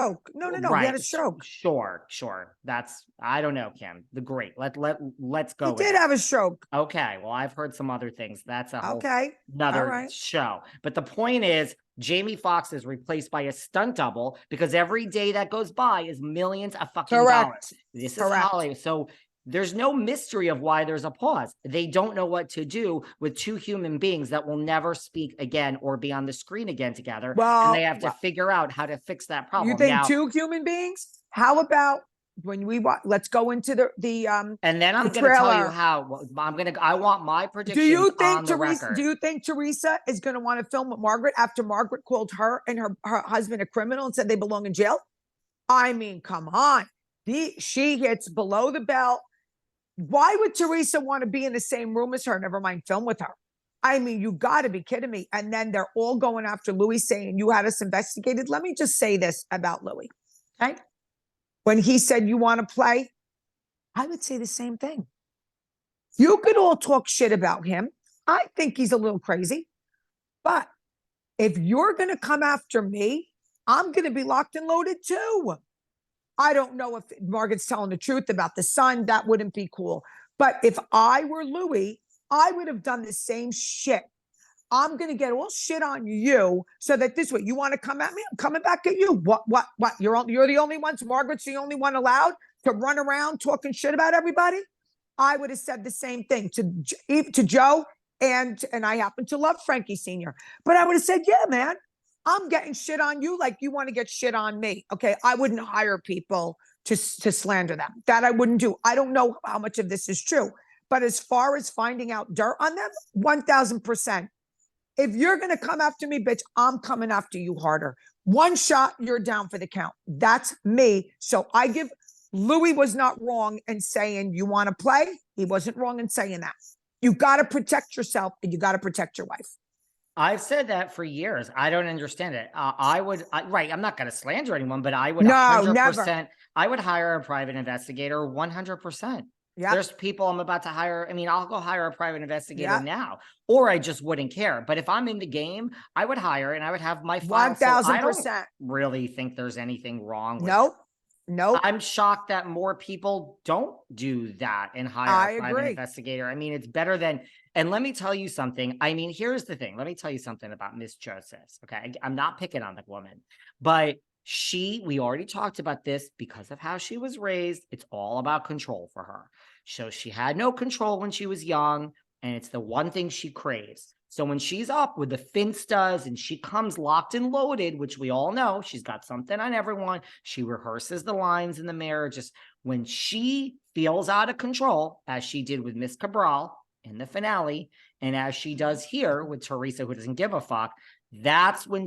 stroke. No. He Right. had a stroke. Sure. That's, I don't know, Kim. Let's go He with did it. have a stroke. Okay. Well, I've heard some other things. That's a whole Okay. another right. show. But the point is, Jamie Foxx is replaced by a stunt double because every day that goes by is millions of fucking dollars. This is Hollywood. So there's no mystery of why there's a pause. They don't know what to do with two human beings that will never speak again or be on the screen again together. And they have to figure out how to fix that problem. You think two human beings? How about when we watch? Let's go into the and then I'm going to tell you how I want my predictions. Do you think Teresa? Do you think Teresa is going to want to film with Margaret after Margaret called her and her husband a criminal and said they belong in jail? I mean, come on. She gets below the belt. Why would Teresa want to be in the same room as her? Never mind film with her. I mean, you got to be kidding me. And then they're all going after Louis saying, you had us investigated. Let me just say this about Louis. Okay. When he said, you want to play, I would say the same thing. You could all talk shit about him. I think he's a little crazy. But if you're going to come after me, I'm going to be locked and loaded too. I don't know if Margaret's telling the truth about the son. That wouldn't be cool. But if I were Louis, I would have done the same shit. I'm going to get all shit on you so that this way, you want to come at me? I'm coming back at you. What? You're the only ones. Margaret's the only one allowed to run around talking shit about everybody. I would have said the same thing to Joe. And I happen to love Frankie Sr. But I would have said, yeah, man, I'm getting shit on you like you want to get shit on me. Okay. I wouldn't hire people to slander them. That I wouldn't do. I don't know how much of this is true. But as far as finding out dirt on them, 1000%. If you're going to come after me, bitch, I'm coming after you harder. One shot, you're down for the count. That's me. So Louis was not wrong in saying you want to play. He wasn't wrong in saying that. You got to protect yourself and you got to protect your wife. I've said that for years. I don't understand it. Right. I'm not going to slander anyone, but I would 100%. Never. I would hire a private investigator 100%. Yep. There's people I'm about to hire. I mean, I'll go hire a private investigator now, or I just wouldn't care. But if I'm in the game, I would hire and I would have my file. 1000%. So I don't really think there's anything wrong with Nope. I'm shocked that more people don't do that and hire a private investigator. I mean, it's better than, and let me tell you something. I mean, here's the thing. Let me tell you something about Miss Joseph. Okay. I'm not picking on the woman, but we already talked about this because of how she was raised. It's all about control for her. So she had no control when she was young, and it's the one thing she craves. So when she's up with the finstas and she comes locked and loaded, which we all know, she's got something on everyone. She rehearses the lines in the mirror. Just when she feels out of control, as she did with Miss Cabral in the finale, and as she does here with Teresa, who doesn't give a fuck, that's when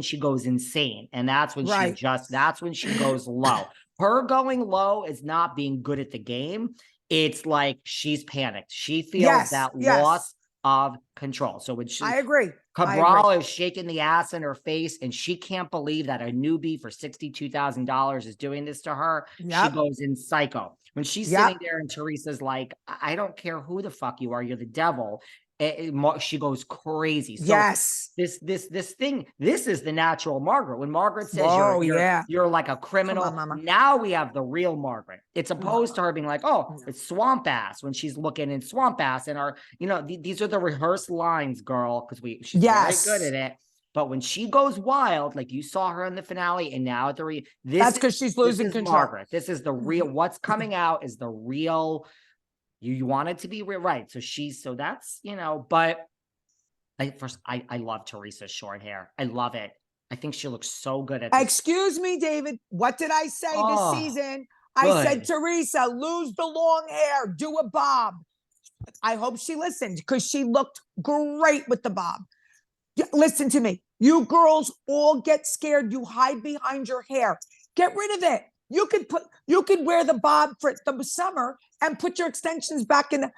she goes insane. And that's when that's when she goes low. Her going low is not being good at the game. It's like she's panicked. She feels that loss of control. So when I agree. Cabral is shaking the ass in her face and she can't believe that a newbie for $62,000 is doing this to her. She goes in psycho. When she's sitting there and Teresa's like, I don't care who the fuck you are. You're the devil. She goes crazy. So this is the natural Margaret. When Margaret says you're like a criminal, on, now we have the real Margaret. It's opposed to her being like, oh, it's swamp ass when she's looking in swamp ass and these are the rehearsed lines, girl, because she's very good at it. But when she goes wild, like you saw her in the finale, and now at the that's because she's losing control. Margaret. This is the real. What's coming out is the real. You want it to be real, right? So that's But I love Teresa's short hair. I love it. I think she looks so good at this. Excuse me, David. What did I say this season? I said, Teresa, lose the long hair, do a bob. I hope she listened because she looked great with the bob. Listen to me. You girls all get scared. You hide behind your hair. Get rid of it. You could wear the bob for the summer and put your extensions back in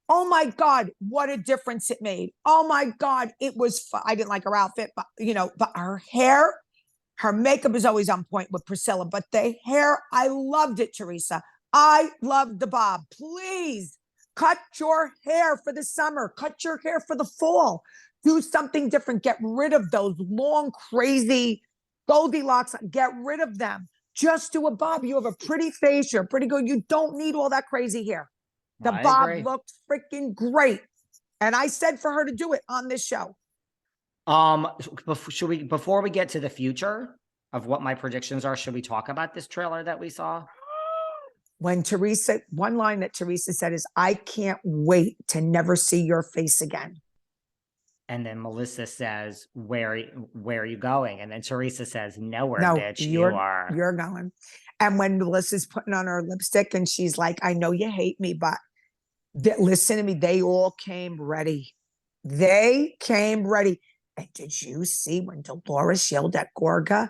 oh my God, what a difference it made. Oh my God, it was I didn't like her outfit, but but her hair, her makeup is always on point with Priscilla, but the hair, I loved it, Teresa. I loved the bob. Please cut your hair for the summer. Cut your hair for the fall. Do something different. Get rid of those long, crazy Goldilocks, get rid of them. Just do a bob. You have a pretty face. You're pretty good. You don't need all that crazy hair. The I bob agree. looked freaking great. And I said for her to do it on this show. Before we get to the future of what my predictions are, should we talk about this trailer that we saw? When Teresa, one line that Teresa said is, I can't wait to never see your face again. And then Melissa says, where are you going? And then Teresa says, nowhere, No, bitch, you are. You're going. And when Melissa's putting on her lipstick and she's like, I know you hate me, but listen to me. They all came ready. They came ready. And did you see when Dolores yelled at Gorga?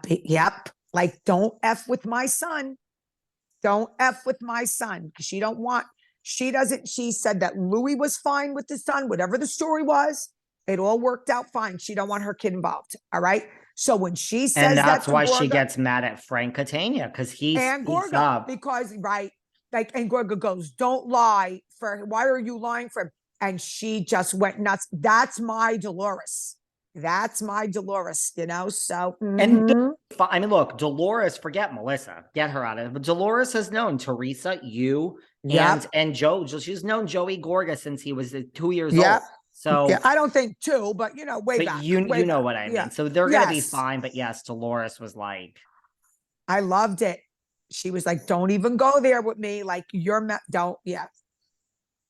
Yep. Like, don't F with my son. Don't F with my son. Because she said that Louis was fine with the son, whatever the story was. It all worked out fine. She don't want her kid involved. All right. So when she says and that's why Gorga, she gets mad at Frank Catania, because he's and Gorga, because like, and Gorga goes, don't lie why are you lying for him? And she just went nuts. That's my Dolores. That's my Dolores, you know? So, and I mean, look, Dolores, forget Melissa, get her out of it. But Dolores has known Teresa, you, and Joe. She's known Joey Gorga since he was 2 years old. So I don't think 2, but way back. You know what I mean. Yeah. So they're gonna be fine. But yes, Dolores was like, I loved it. She was like, don't even go there with me. Like, don't.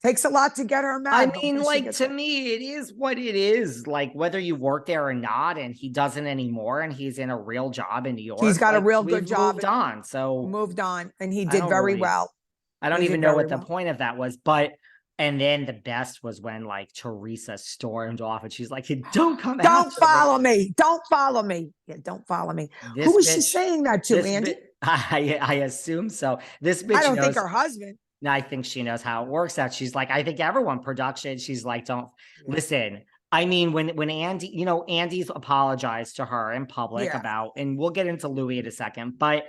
Takes a lot to get her mad. I mean, like, to me, it is what it is. Like, whether you work there or not, and he doesn't anymore, and he's in a real job in New York. He's got a real good job. Moved on. So moved on, and he did very well. I don't even know what the point of that was, but. And then the best was when like Teresa stormed off and she's like, don't come out. Don't follow me. Don't follow me. Yeah, don't follow me. Who was she saying that to, Andy? I assume so. This bitch I don't think her husband. No, I think she knows how it works out. She's like, I think everyone production. She's like, don't listen. I mean, when Andy, Andy's apologized to her in public about, and we'll get into Louis in a second, but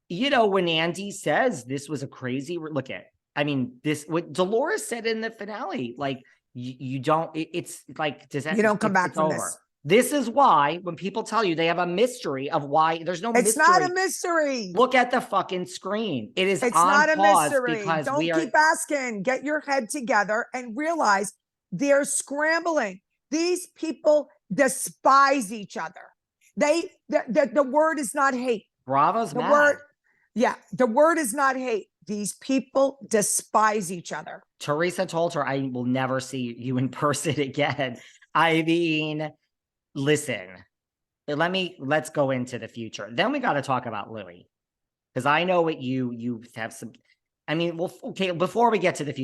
when Andy says this was a crazy look at, I mean, what Dolores said in the finale, like you don't, it's like, does that, you don't come back from over. This. This is why when people tell you they have a mystery of why there's no mystery. It's not a mystery. Look at the fucking screen. It's on not a pause mystery. because don't keep asking. Get your head together and realize they're scrambling. These people despise each other. The word is not hate. Bravo's the mad. word. Yeah, the word is not hate. These people despise each other. Teresa told her, I will never see you in person again. I mean, listen, let's go into the future. Then we got to talk about Louis. Because I know what you have some, I mean, well, okay, before we get to the future.